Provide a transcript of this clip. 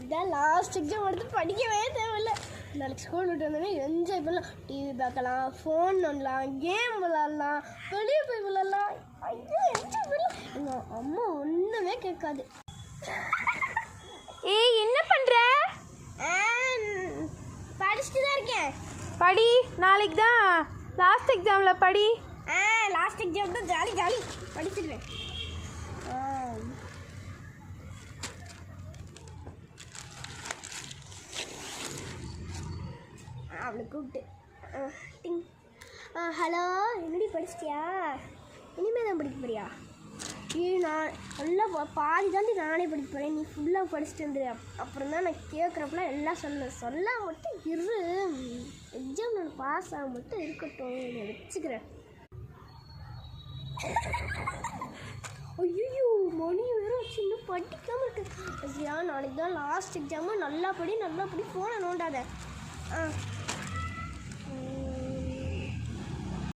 இதான் last exam எடுத்து படிக்கவே தேவையில்லை. நாளைக்கு ஸ்கூல் விட்டு வந்தோடனே என்ஜாய் பண்ணலாம். டிவி பார்க்கலாம், ஃபோன் பண்ணலாம், கேம் விளாட்லாம், வெளியே போய் விளாட்லாம். ஐயோ என்ஜாய் பண்ணலாம். எங்கள் அம்மா ஒன்றுமே கேட்காது. ஏய் என்ன பண்ணுற? படிச்சுட்டு தான் இருக்கேன். படி, நாளைக்கு தான் லாஸ்ட் எக்ஸாமில் படி. லாஸ்ட் எக்ஸாம் தான் ஜாலி ஜாலி படிச்சிடுவேன். அவளை கூப்பிட்டு ஹலோ என்னடி படிச்சிட்டியா? இனிமேல் தான் படிக்க போறியா? நான் நல்லா பாதி தாண்டி நானே படிக்க போகிறேன், நீ ஃபுல்லாக படிச்சுட்டு வந்துடு. அப்புறம் தான் நான் கேட்குறப்பெல்லாம் எல்லாம் சொல்ல மட்டும் இரு. எக்ஸாம் நான் பாஸ் ஆக மட்டும் இருக்கட்டும், நான் வச்சுக்கிறேன். ஐயோ மணி வேறு வச்சு இன்னும் படிக்காமல் இருக்கு. நாளைக்கு தான் லாஸ்ட் எக்ஸாமு. நல்லா படி ஃபோனை நோண்டாத.